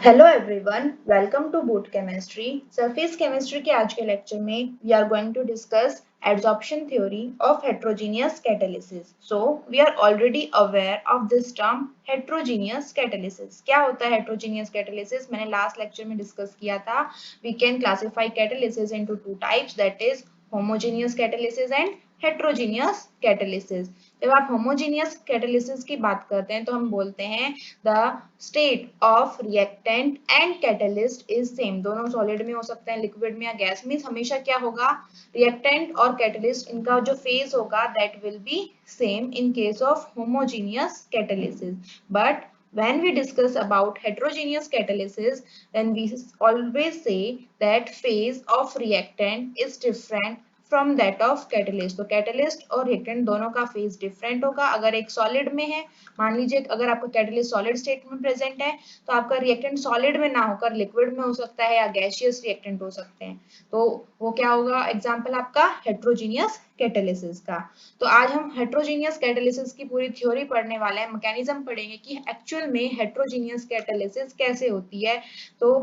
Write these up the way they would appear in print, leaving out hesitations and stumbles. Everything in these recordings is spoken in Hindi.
Hello everyone, welcome to boot chemistry. Surface chemistry के आज के लेक्चर में we are going to discuss adsorption theory of heterogeneous catalysis. So we are already aware of this term heterogeneous catalysis. क्या होता है हेट्रोजीनियस कैटालिसिस? मैंने लास्ट लेक्चर में डिस्कस किया था। We can classify catalysis into two types, that is homogeneous catalysis and heterogeneous catalysis. जब आप होमोजेनियस कैटालिसिस की बात करते हैं तो हम बोलते हैं the state of reactant and catalyst is same. दोनों सॉलिड में हो सकते हैं, लिक्विड में या गैस में। हमेशा क्या होगा, रिएक्टेंट और कैटलिस्ट इनका जो फेज होगा that will B same in case of homogeneous catalysis. But when we discuss about heterogeneous catalysis, then we always say that phase of reactant is different from that of catalyst. तो कैटलिस्ट और रिएक्टेंट दोनों का फेज डिफरेंट होगा। अगर एक सॉलिड में है, मान लीजिए अगर आपका कैटलिस्ट सॉलिड स्टेट में प्रेजेंट है तो आपका रिएक्टेंट सॉलिड में ना होकर लिक्विड में हो सकता है या गैसियस रिएक्टेंट हो सकते हैं। तो वो क्या होगा, एग्जांपल आपका हेट्रोजीनियस कैटालिसिस का। तो आज हम हेट्रोजीनियस कैटालिसिस की पूरी थ्योरी पढ़ने वाले हैं, मैकेनिज्म पढ़ेंगे कि एक्चुअल में हेट्रोजीनियस कैटालिसिस कैसे होती है। तो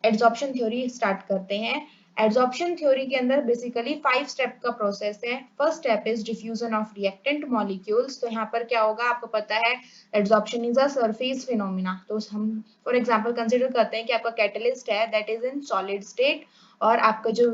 एड्सॉर्प्शन थ्योरी स्टार्ट करते हैं। एड्सॉर्प्शन थ्योरी के अंदर बेसिकली 5 स्टेप का प्रोसेस है। First step is diffusion of reactant molecules. तो यहाँ पर क्या होगा, आपको पता है adsorption is a surface phenomena. तो हम फॉर एग्जांपल कंसीडर करते हैं कि आपका कैटलिस्ट है that is in solid state और आपका जो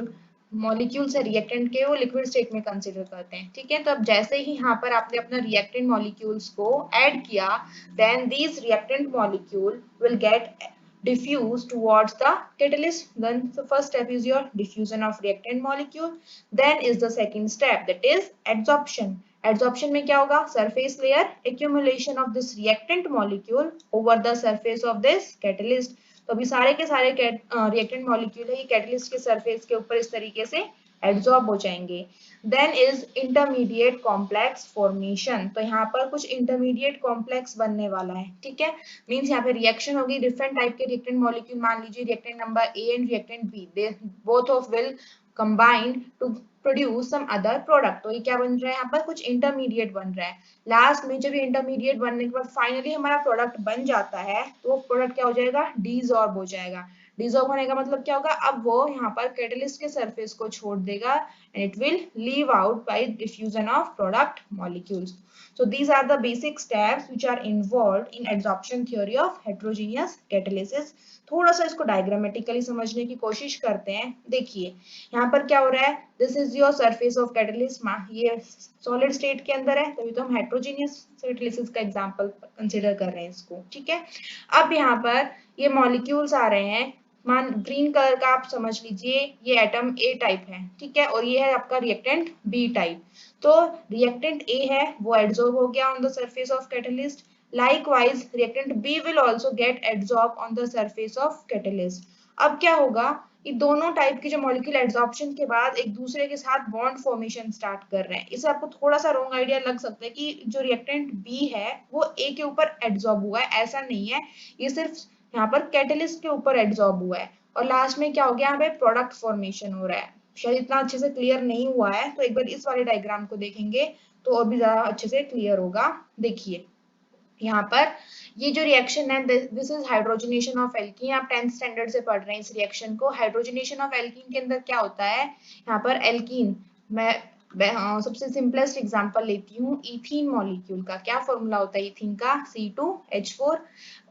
मॉलिक्यूल्स है रिएक्टेंट के वो लिक्विड स्टेट में कंसीडर करते हैं। ठीक है, तो अब जैसे ही यहाँ पर आपने अपना रिएक्टेंट मॉलिक्यूल्स को ऐड किया, then these reactant molecule will get diffuse towards the catalyst. Then the first step is your diffusion of reactant molecule. Then is the second step, that is adsorption. Adsorption में क्या होगा, surface layer accumulation of this reactant molecule over the surface of this catalyst. तो अभी सारे के सारे रिएक्टेंट मॉलिक्यूल है ये कैटलिस्ट के सरफेस के ऊपर इस तरीके से एब्जॉर्ब हो जाएंगे। Then is intermediate complex formation. तो यहाँ पर कुछ इंटरमीडिएट कॉम्प्लेक्स बनने वाला है। ठीक है, मीन्स यहाँ पे रिएक्शन होगी, डिफरेंट टाइप के रिएक्टेंट मॉलिक्यूल, मान लीजिए reactant number A and reactant B, they both of will combine to produce some other product. तो ये क्या बन रहा है, यहाँ पर कुछ इंटरमीडिएट बन रहा है। लास्ट में जब ये इंटरमीडिएट बनने के बाद फाइनली हमारा प्रोडक्ट बन जाता है तो वो प्रोडक्ट क्या हो जाएगा, डीजॉर्ब हो जाएगा। डिसॉल्व होने का मतलब क्या होगा, अब वो यहाँ पर कैटलिस्ट के सरफेस को छोड़ देगा and it will leave out by diffusion of product molecules. So these are the basic steps which are involved in adsorption theory of heterogeneous catalysis. थोड़ा सा इसको डायग्रामेटिकली समझने की कोशिश करते हैं। देखिए यहाँ पर क्या हो रहा है, this is your surface of catalyst. ये सॉलिड स्टेट के अंदर है, तभी तो हम हेट्रोजीनियस कैटालिसिस का एग्जांपल कंसीडर कर रहे हैं इसको। ठीक है, अब यहाँ पर ये मॉलिक्यूल्स आ रहे हैं, मान ग्रीन कलर का आप समझ लीजिए ये एटम ए टाइप है। ठीक है, और ये है आपका रिएक्टेंट बी टाइप। तो रिएक्टेंट ए है वो एड्सॉर्ब हो गया on the surface of catalyst. Likewise reactant B will also get adsorb on the surface of catalyst. अब क्या होगा, ये दोनों टाइप के जो मॉलिक्यूल एड्सॉर्प्शन के बाद एक दूसरे के साथ बॉन्ड फॉर्मेशन स्टार्ट कर रहे हैं। इससे आपको थोड़ा सा रॉन्ग आइडिया लग सकता है कि जो रिएक्टेंट बी है वो ए के ऊपर एड्सॉर्ब हुआ है, ऐसा नहीं है। ये सिर्फ यहाँ पर कैटलिस्ट के ऊपर एड्सॉर्ब हुआ है और लास्ट में क्या हो गया, यहाँ पे प्रोडक्ट फॉर्मेशन हो रहा है। शायद इतना अच्छे से क्लियर नहीं हुआ है तो एक बार इस वाले डायग्राम को देखेंगे तो और भी ज्यादा अच्छे से क्लियर होगा। देखिए यहाँ पर ये जो रिएक्शन है this is hydrogenation of alkene. आप 10th स्टैंडर्ड से पढ़ रहे हैं इस रिएक्शन को। हाइड्रोजनेशन ऑफ एल्कीन के अंदर क्या होता है, यहाँ पर एल्कीन मैं सबसे सिंपलेस्ट एग्जांपल लेती हूँ इथीन मॉलिक्यूल का। क्या फॉर्मूला होता है इथीन का, C2H4।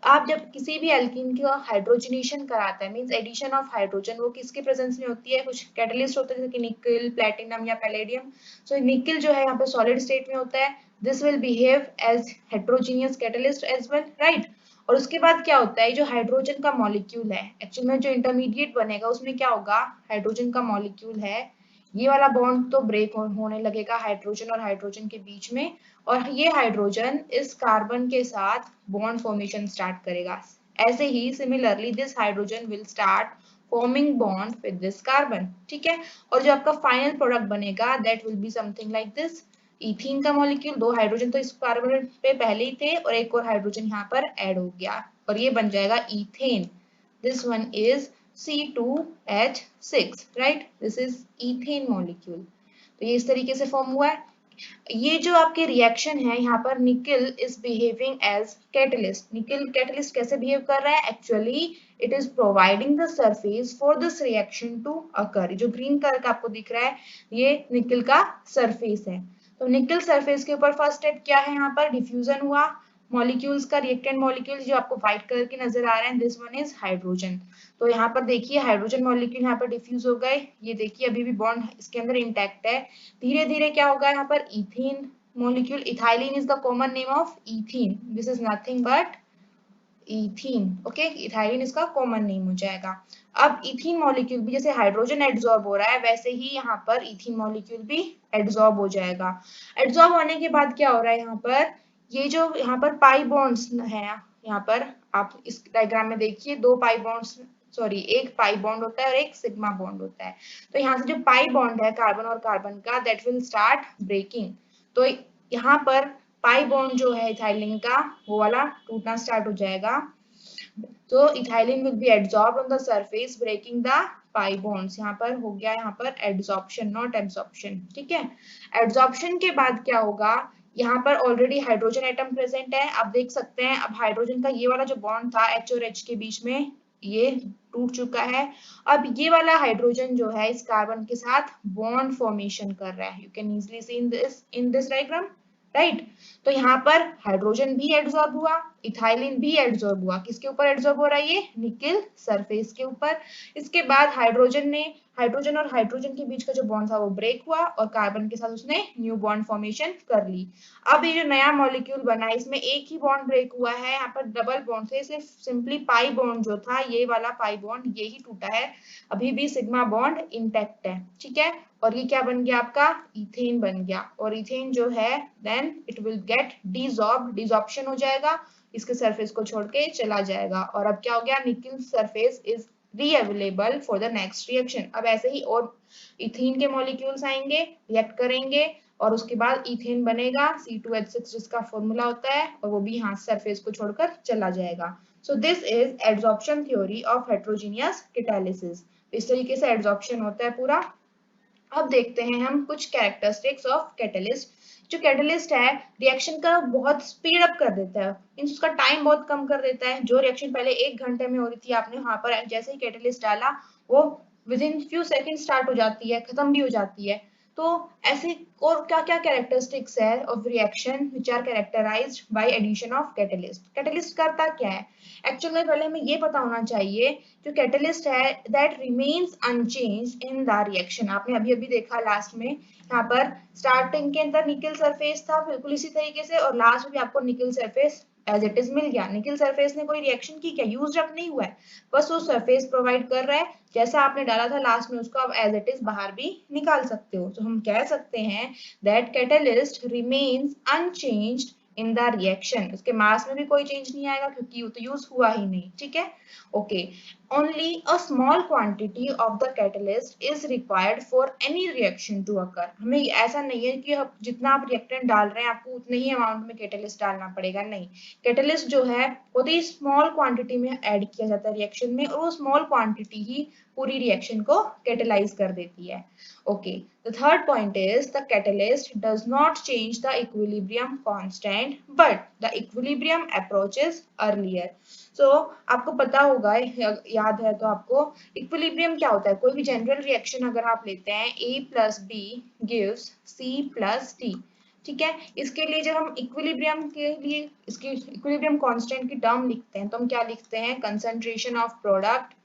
आप जब किसी भी एल्कीन का हाइड्रोजनेशन कराते हैं, मींस एडिशन ऑफ हाइड्रोजन, वो किसके प्रेजेंस में होती है, कुछ कैटलिस्ट होते हैं जैसे कि निकल, प्लैटिनम या पैलेडियम। सो निकल जो है यहाँ पे सॉलिड स्टेट में होता है, this will behave as heterogeneous catalyst as well, right. और उसके बाद क्या होता है, जो हाइड्रोजन का मॉलिक्यूल है एक्चुअल में जो इंटरमीडिएट बनेगा उसमें क्या होगा, हाइड्रोजन का मॉलिक्यूल है, ये वाला बॉन्ड तो ब्रेक होने लगेगा हाइड्रोजन और हाइड्रोजन के बीच में, और ये हाइड्रोजन इस कार्बन के साथ बॉन्ड फॉर्मेशन स्टार्ट करेगा। ऐसे ही similarly this hydrogen will start forming bond with this carbon. ठीक है, और जो आपका फाइनल प्रोडक्ट बनेगा that will be something like this. Ethene का मॉलिक्यूल, दो हाइड्रोजन तो इस कार्बन पे पहले ही थे और एक और हाइड्रोजन यहाँ पर ऐड हो गया और ये बन जाएगा ethane. This one is C2H6, right, this is ethane molecule. तो ये इस तरीके से फॉर्म हुआ है। ये जो आपके रिएक्शन है यहाँ पर nickel is behaving as catalyst. Nickel catalyst कैसे बिहेव कर रहा है? Actually it is providing the surface for this reaction to occur. जो ग्रीन कलर का आपको दिख रहा है ये निकल का सरफेस है। तो निकल सरफेस के ऊपर फर्स्ट स्टेप क्या है? यहाँ पर डिफ्यूजन हुआ मॉलिक्यूल्स का, रिएक्टेंट मॉलिक्यूल जो आपको व्हाइट कलर के नजर आ रहे हैं, दिस वन इज हाइड्रोजन। तो यहाँ पर देखिए हाइड्रोजन मॉलिक्यूल यहाँ पर डिफ्यूज हो गए। ये देखिए अभी भी बॉन्ड इसके अंदर इंटैक्ट है। धीरे धीरे क्या होगा यहाँ पर? Ethene molecule, ethylene is the common name of ethene, this is nothing but ethene. Okay, ethylene इसका कॉमन नेम हो जाएगा। अब इथीन मॉलिक्यूल भी जैसे हाइड्रोजन एड्सॉर्ब हो रहा है वैसे ही यहाँ पर इथीन मॉलिक्यूल भी एड्सॉर्ब हो जाएगा। एड्सॉर्ब होने के बाद क्या हो रहा है यहाँ पर? ये जो यहाँ पर पाई बॉन्ड्स है, यहाँ पर आप इस डायग्राम में देखिए दो पाई बॉन्ड्स, सॉरी एक पाई बॉन्ड होता है और एक सिग्मा बॉन्ड होता है। तो यहाँ से जो पाई बॉन्ड है कार्बन और कार्बन का, दैट विल स्टार्ट ब्रेकिंग। तो यहाँ पर पाई बॉन्ड जो है इथाइलिन का वो वाला टूटना स्टार्ट हो जाएगा। तो ethylene will be adsorbed on the surface breaking the pi bonds. यहाँ पर हो गया यहाँ पर एड्सॉर्प्शन, नॉट एब्सॉर्प्शन। ठीक है, एड्सॉर्प्शन के बाद क्या होगा? यहाँ पर ऑलरेडी हाइड्रोजन एटम प्रेजेंट है, आप देख सकते हैं। अब हाइड्रोजन का ये वाला जो बॉन्ड था H और H के बीच में, ये टूट चुका है। अब ये वाला हाइड्रोजन जो है इस कार्बन के साथ बॉन्ड फॉर्मेशन कर रहा है। You can easily C in this diagram, right. तो यहाँ पर हाइड्रोजन भी एड्सॉर्ब हुआ, इथाइलिन भी एड्सॉर्ब हुआ। किसके ऊपर एड्सॉर्ब हो रहा है? ये निकल सरफेस के ऊपर। इसके बाद हाइड्रोजन और हाइड्रोजन के बीच का जो बॉन्ड था वो ब्रेक हुआ और कार्बन के साथ उसने न्यू बॉन्ड फॉर्मेशन कर ली। अब ये जो नया मॉलिक्यूल बना है इसमें एक ही बॉन्ड ब्रेक हुआ है, यहाँ पर डबल बॉन्ड थे, सिर्फ सिंपली पाई बॉन्ड जो था ये वाला पाई बॉन्ड ये ही टूटा है, अभी भी सिग्मा बॉन्ड इंटैक्ट है। ठीक है, और ये क्या बन गया आपका? इथेन बन गया। और इथेन जो है then it will get desorb, desorption हो जाएगा, इसके सरफेस को छोड़ के चला जाएगा। और अब क्या हो गया? Nickel surface is reavailable for the next reaction. अब ऐसे ही और इथीन के मॉलिक्यूल्स आएंगे, रिएक्ट करेंगे और उसके बाद इथेन बनेगा C2H6 जिसका फॉर्मूला होता है, और वो भी यहाँ सरफेस को छोड़कर चला जाएगा। So this is adsorption theory of heterogeneous catalysis. इस तरीके से एड्सॉर्प्शन होता है पूरा। अब देखते हैं हम कुछ कैरेक्टरिस्टिक्स ऑफ कैटलिस्ट। जो कैटलिस्ट है रिएक्शन का बहुत स्पीड अप कर देता है, मींस उसका टाइम बहुत कम कर देता है। जो रिएक्शन पहले 1 घंटे में हो रही थी, आपने वहां पर जैसे ही कैटलिस्ट डाला वो with in few second start हो जाती है, खत्म भी हो जाती है। तो ऐसे और क्या क्या कैरेक्टरिस्टिक्स है of reaction which are characterized by addition of catalyst. Catalyst करता क्या है? एक्चुअल में पहले हमें ये पता होना चाहिए, जो कैटलिस्ट है that remains unchanged in the reaction. आपने अभी अभी देखा लास्ट में, यहाँ पर स्टार्टिंग के अंदर निकल सरफेस था बिल्कुल इसी तरीके से, और लास्ट में भी आपको निकल सरफेस एज इट इज मिल गया। निकल सरफेस ने कोई रिएक्शन की क्या? यूज अप नहीं हुआ है, बस वो सरफेस प्रोवाइड कर रहा है। जैसा आपने डाला था लास्ट में उसको आप एज इट इज बाहर भी निकाल सकते हो। तो हम कह सकते हैं that catalyst remains unchanged in the reaction. उसके मास में भी कोई चेंज नहीं आएगा क्योंकि वो तो यूज हुआ ही नहीं। ठीक है, okay. Only a small quantity of the catalyst is required for any reaction to occur। हमें ऐसा नहीं है कि जितना आप रिएक्टेंट डाल रहे हैं आपको उतने ही अमाउंट में कैटलिस्ट डालना पड़ेगा, नहीं। कैटलिस्ट जो है बहुत ही स्मॉल क्वांटिटी में ऐड किया जाता है रिएक्शन में, और वो स्मॉल क्वांटिटी ही पूरी रिएक्शन को कैटेलाइज कर देती है। Okay, the third point is the catalyst does not change the equilibrium constant but the equilibrium approaches earlier। So आपको पता होगा, याद है तो आपको, इक्विलिब्रियम क्या होता है? कोई भी जनरल रिएक्शन अगर आप लेते हैं A plus B gives C plus D। ठीक है, इसके लिए जब हम इक्विलिब्रियम के लिए इसकी इक्विलिब्रियम कांस्टेंट की टर्म लिखते हैं तो हम क्या लिखते हैं? Concentration of product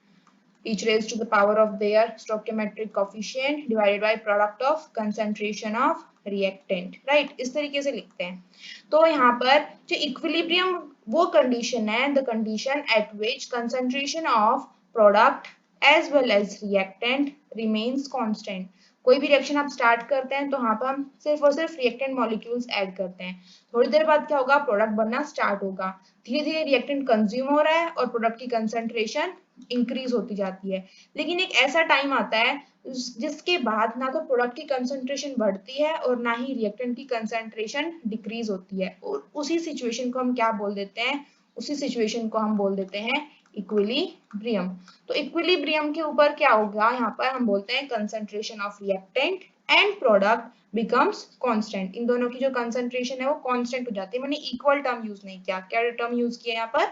each raised to the power of their stoichiometric coefficient divided by product of concentration of reactant, right? इस तरीके से लिखते हैं। तो यहाँ पर जो इक्विलिब्रियम वो कंडीशन है, the condition at which concentration of product as well as reactant remains constant। कोई भी रिएक्शन आप स्टार्ट करते हैं तो यहाँ पर हम सिर्फ और सिर्फ रिएक्टेंट मॉलिक्यूल्स ऐड करते हैं। थोड़ी देर बाद क्या होगा? प्रोडक्ट बनना स्टार्ट होगा। धीरे धीरे रिएक्टेंट कंज्यूम हो रहा है और प्रोडक्ट की कंसंट्रेशन इंक्रीज होती जाती है। लेकिन एक ऐसा टाइम आता है जिसके बाद ना तो प्रोडक्ट की कंसंट्रेशन बढ़ती है और ना ही रिएक्टेंट की कंसंट्रेशन डिक्रीज होती है, और उसी सिचुएशन को हम क्या बोल देते हैं? उसी सिचुएशन को हम बोल देते हैं इक्विलिब्रियम। तो इक्विलिब्रियम के ऊपर क्या होगा, यहाँ पर हम बोलते हैं concentration of reactant and product becomes constant. इन दोनों की जो कंसंट्रेशन है वो कांस्टेंट हो जाती है। मैंने इक्वल टर्म यूज नहीं किया, क्या टर्म यूज किया यहाँ पर,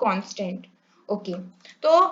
कांस्टेंट। ओके, तो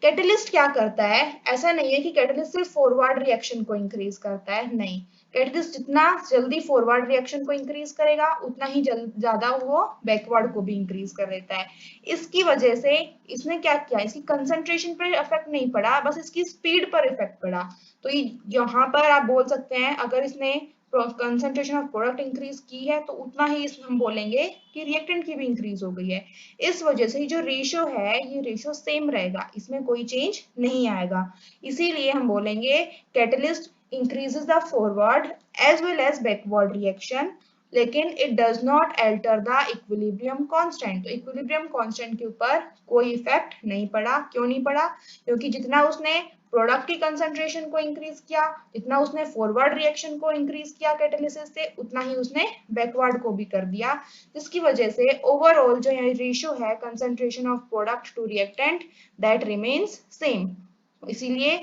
कैटलिस्ट क्या करता है, ऐसा नहीं है कि कैटलिस्ट सिर्फ फॉरवर्ड रिएक्शन को इंक्रीज करता है, नहीं, कैटलिस्ट जितना जल्दी फॉरवर्ड रिएक्शन को इंक्रीज करेगा उतना ही ज्यादा वो बैकवर्ड को भी इंक्रीज कर देता है। इसकी वजह से इसने क्या किया, इसकी कंसंट्रेशन पर इफेक्ट नहीं पड़ा, बस इसकी स्पीड पर इफेक्ट पड़ा। तो यहाँ पर आप बोल सकते हैं अगर इसने कंसंट्रेशन ऑफ प्रोडक्ट इंक्रीज की है तो उतना ही हम बोलेंगे कि रिएक्टेंट की भी इंक्रीज हो गई है। इस वजह से जो रेशियो है ये रेशियो सेम रहेगा, इसमें कोई चेंज नहीं आएगा। इसीलिए हम बोलेंगे catalyst increases the forward as well as backward reaction, लेकिन it does not alter the equilibrium constant। तो equilibrium constant के ऊपर कोई इफेक्ट नहीं पड़ा। क्यों नहीं पड़ा, क्योंकि जितना उसने प्रोडक्ट की कंसंट्रेशन को इंक्रीज किया, जितना उसने फॉरवर्ड रिएक्शन को इंक्रीज किया कैटालिसिस से, उतना ही उसने बैकवर्ड को भी कर दिया, जिसकी वजह से ओवरऑल जो रेशियो है concentration of product to reactant that remains same. इसीलिए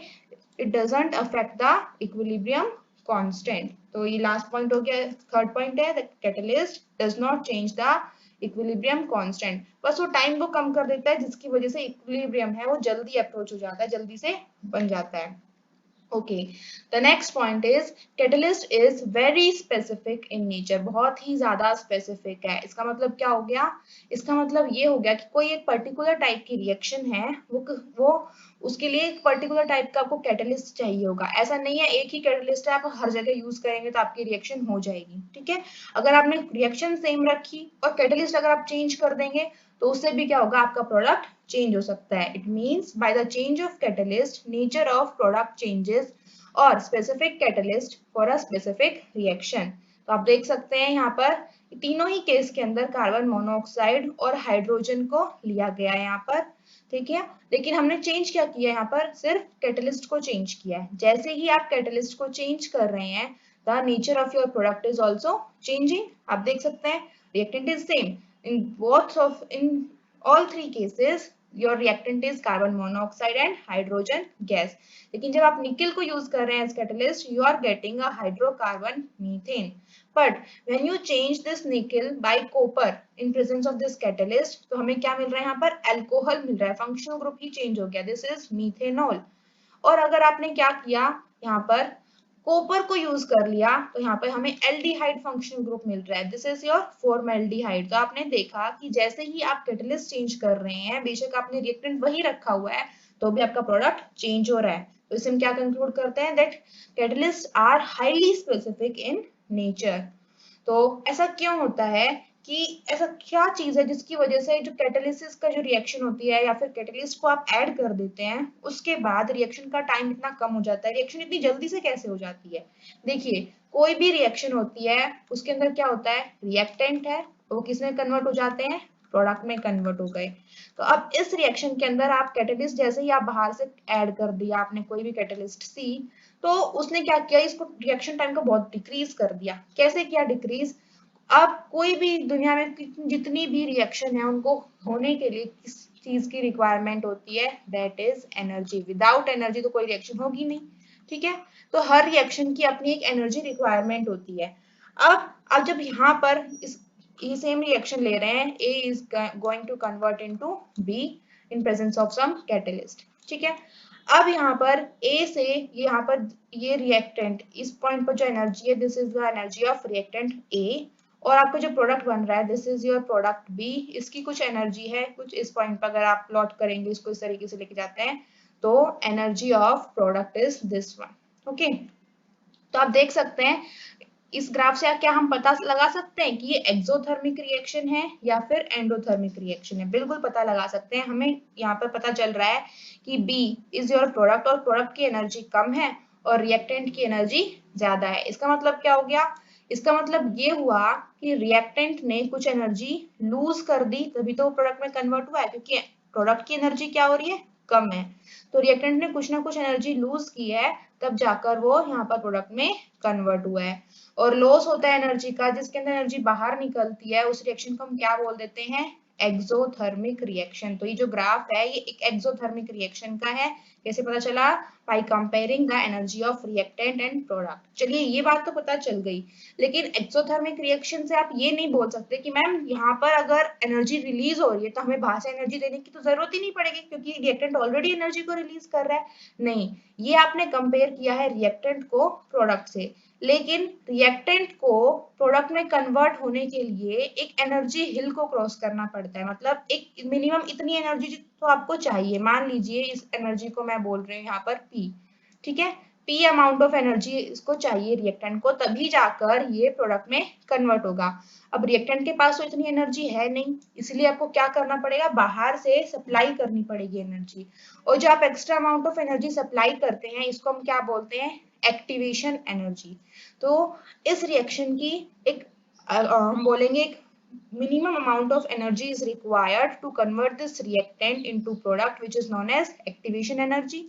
it doesn't affect the equilibrium constant। तो ये लास्ट पॉइंट हो गया। थर्ड पॉइंट है the catalyst does not change the equilibrium constant। बस वो टाइम को कम कर देता है जिसकी वजह से इक्विलिब्रियम है वो जल्दी अप्रोच हो जाता है, जल्दी से बन जाता है। Okay, the next point is catalyst is very specific in nature। बहुत ही ज्यादा स्पेसिफिक है। इसका मतलब क्या हो गया, इसका मतलब ये हो गया कि कोई एक पर्टिकुलर टाइप की रिएक्शन है, वो उसके लिए एक पर्टिकुलर टाइप का आपको कैटलिस्ट चाहिए होगा। ऐसा नहीं है एक ही कैटलिस्ट है आप हर जगह यूज करेंगे तो आपकी रिएक्शन हो जाएगी, ठीक है। अगर आपने रिएक्शन सेम रखी और कैटलिस्ट अगर आप चेंज कर देंगे तो उससे भी क्या होगा, आपका प्रोडक्ट चेंज हो सकता है। It means by the change of catalyst nature of product changes और specific catalyst for a specific reaction. तो आप देख सकते हैं यहाँ पर तीनों ही केस के अंदर कार्बन मोनोऑक्साइड और हाइड्रोजन को लिया गया है यहाँ पर, ठीक है। लेकिन हमने चेंज क्या किया, यहाँ पर सिर्फ कैटलिस्ट को चेंज किया है। जैसे ही आप कैटलिस्ट को चेंज कर रहे हैं the nature of your product is also changing. आप देख सकते हैं reactant is same in all three cases your reactant is carbon monoxide and hydrogen gas। लेकिन जब आप निकल को यूज कर रहे हैं as catalyst you are getting a hydrocarbon methane। but when you change this nickel by copper in presence of this catalyst तो हमें क्या मिल रहा है, यहाँ पर अल्कोहल मिल रहा है, फंक्शनल ग्रुप ही चेंज हो गया, दिस इज मीथेनॉल। और अगर आपने क्या किया, यहाँ पर कॉपर को यूज कर लिया तो यहाँ पर हमें एल्डिहाइड फंक्शनल ग्रुप मिल रहा है, दिस इज योर फॉर्मल्डिहाइड। तो आपने देखा कि जैसे ही आप कैटलिस्ट चेंज कर रहे हैं, बेशक आपने रिएक्टेंट वही रखा हुआ है तो भी आपका प्रोडक्ट चेंज हो रहा है। तो इससे हम क्या कंक्लूड करते हैं, that catalyst are highly specific in nature. तो ऐसा क्यों होता है कि ऐसा क्या चीज है जिसकी वजह से जो कैटालिसिस का जो रिएक्शन होती है या फिर कैटलिस्ट को आप ऐड कर देते हैं उसके बाद रिएक्शन का टाइम इतना कम हो जाता है, रिएक्शन इतनी जल्दी से कैसे हो जाती है। देखिए कोई भी रिएक्शन होती है उसके अंदर क्या होता है, रिएक्टेंट है, वो किस में कन्वर्ट हो जाते हैं, प्रोडक्ट में कन्वर्ट हो गए। तो अब इस रिएक्शन के अंदर आप कैटलिस्ट जैसे ही आप बाहर से ऐड कर दिया, आपने कोई भी कैटलिस्ट सी, तो उसने क्या किया, इसको रिएक्शन टाइम को बहुत डिक्रीज कर दिया। कैसे किया डिक्रीज, अब कोई भी दुनिया में जितनी भी रिएक्शन है उनको होने के लिए किस चीज की रिक्वायरमेंट होती है, that is energy. Without energy तो कोई रिएक्शन होगी नहीं, ठीक है। तो हर रिएक्शन की अपनी एक एनर्जी रिक्वायरमेंट होती है। अब जब यहाँ पर ये सेम रिएक्शन ले रहे हैं, A is going to convert into B in presence of some catalyst, ठीक है। अब यहाँ पर A से यहाँ पर ये रिएक्टेंट, इस पॉइंट पर जो एनर्जी है this is the energy of reactant A, और आपका जो प्रोडक्ट बन रहा है this is your product B, इसकी कुछ एनर्जी है कुछ इस पॉइंट पर, अगर आप प्लॉट करेंगे इसको इस तरीके से लेके जाते हैं तो energy of product is this one, okay. तो आप देख सकते हैं इस ग्राफ से क्या हम पता लगा सकते हैं कि ये एक्सोथर्मिक रिएक्शन है या फिर एंडोथर्मिक रिएक्शन है, बिल्कुल पता लगा सकते हैं। हमें यहाँ पर पता चल रहा है कि B इज योर प्रोडक्ट और प्रोडक्ट की एनर्जी कम है और रिएक्टेंट की एनर्जी ज्यादा है। इसका मतलब क्या हो गया, इसका मतलब ये हुआ कि रिएक्टेंट ने कुछ एनर्जी लूज कर दी तभी तो प्रोडक्ट में कन्वर्ट हुआ है, क्योंकि प्रोडक्ट की एनर्जी क्या हो रही है, कम है। तो रिएक्टेंट ने कुछ ना कुछ एनर्जी लूज की है तब जाकर वो यहाँ पर प्रोडक्ट में कन्वर्ट हुआ है। और लॉस होता है एनर्जी का, जिसके अंदर एनर्जी बाहर निकलती है उस रिएक्शन को हम क्या बोल देते हैं, एक्सोथर्मिक रिएक्शन। तो ये जो ग्राफ है ये एक एक्सोथर्मिक रिएक्शन का है। कैसे पता चला? By comparing the energy of reactant and product. चलिए ये बात तो पता चल गई, लेकिन एक्सोथर्मिक रिएक्शन से आप ये नहीं बोल सकते कि मैम यहाँ पर अगर एनर्जी रिलीज हो रही है तो हमें बाहर से एनर्जी देने की तो जरूरत ही नहीं पड़ेगी क्योंकि रिएक्टेंट ऑलरेडी एनर्जी को रिलीज कर रहा है। नहीं, ये आपने कंपेयर किया है रिएक्टेंट को प्रोडक्ट से, लेकिन रिएक्टेंट को प्रोडक्ट में कन्वर्ट होने के लिए एक एनर्जी हिल को क्रॉस करना पड़ता है। मतलब एक मिनिमम इतनी एनर्जी तो आपको चाहिए। मान लीजिए इस एनर्जी को मैं बोल रही हूँ यहाँ पर P, ठीक है, P अमाउंट ऑफ एनर्जी इसको चाहिए रिएक्टेंट को, तभी जाकर ये प्रोडक्ट में कन्वर्ट होगा। अब रिएक्टेंट के पास तो इतनी एनर्जी है नहीं, इसलिए आपको क्या करना पड़ेगा? बाहर से सप्लाई करनी पड़ेगी एनर्जी। और जो आप extra amount of energy supply करते हैं इसको हम क्या बोलते हैं? Activation energy. तो इस रिएक्शन की एक हम बोलेंगे minimum amount of energy is required to convert this reactant into product which is known as activation energy.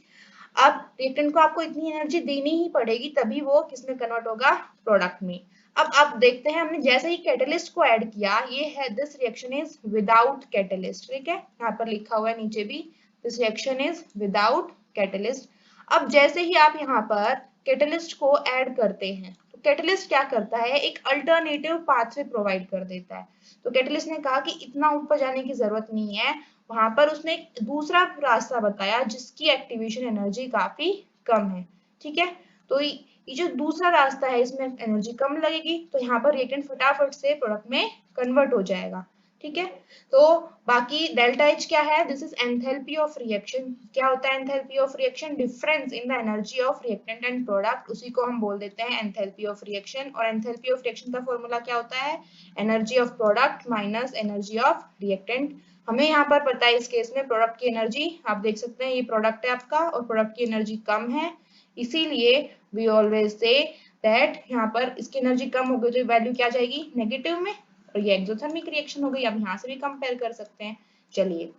अब रिएक्टेंट को आपको इतनी एनर्जी देनी ही पड़ेगी तभी वो किसमें कन्वर्ट होगा? प्रोडक्ट में। अब आप देखते हैं हमने जैसे ही कैटलिस्ट को ऐड किया, ये है this reaction is without catalyst, ठीक है, यहाँ पर लिखा हुआ है नीचे भी this reaction is without catalyst. अब जैसे ही आप यहाँ पर कैटलिस्ट को ऐड करते हैं तो कैटलिस्ट क्या करता है? एक अल्टरनेटिव पाथवे प्रोवाइड कर देता है। तो कैटलिस्ट ने कहा कि इतना ऊपर जाने की जरूरत नहीं है, वहां पर उसने एक दूसरा रास्ता बताया जिसकी एक्टिवेशन एनर्जी काफी कम है, ठीक है। तो ये जो दूसरा रास्ता है इसमें एनर्जी कम लगेगी, तो यहाँ पर रिएक्टेंट फटाफट से प्रोडक्ट में कन्वर्ट हो जाएगा, ठीक है। तो बाकी डेल्टा एच क्या है? This is enthalpy of reaction. क्या होता है enthalpy of reaction? Difference in the energy of reactant and product, उसी को हम बोल देते हैं एंथैल्पी ऑफ रिएक्शन। और एंथैल्पी ऑफ रिएक्शन का फॉर्मूला क्या होता है? Energy of product minus energy of reactant. हमें यहाँ पर पता है इस केस में प्रोडक्ट की एनर्जी, आप देख सकते हैं ये प्रोडक्ट है आपका और प्रोडक्ट की एनर्जी कम है, इसीलिए वी ऑलवेज से दैट यहाँ पर इसकी एनर्जी कम हो गई तो वैल्यू क्या जाएगी? नेगेटिव में, और ये एक्सोथर्मिक रिएक्शन हो गई। आप यहाँ से भी कंपेयर कर सकते हैं। चलिए,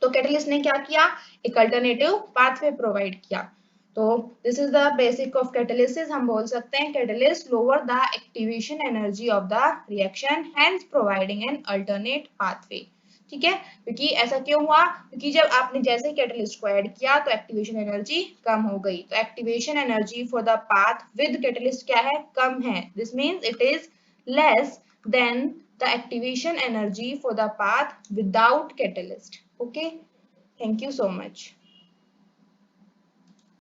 तो कैटलिस्ट ने क्या किया? एक अल्टरनेटिव पाथवे प्रोवाइड किया। तो this is the basic of catalysis. हम बोल सकते हैं catalyst lower the activation energy of the reaction, hence providing an alternate pathway, ठीक है। क्योंकि ऐसा क्यों हुआ? क्योंकि जब आपने जैसे कैटलिस्ट को ऐड किया तो एक्टिवेशन एनर्जी कम हो गई। तो activation energy for the path with catalyst क्या है? कम है। This means it is less than the activation energy for the path without catalyst. Okay, thank you so much.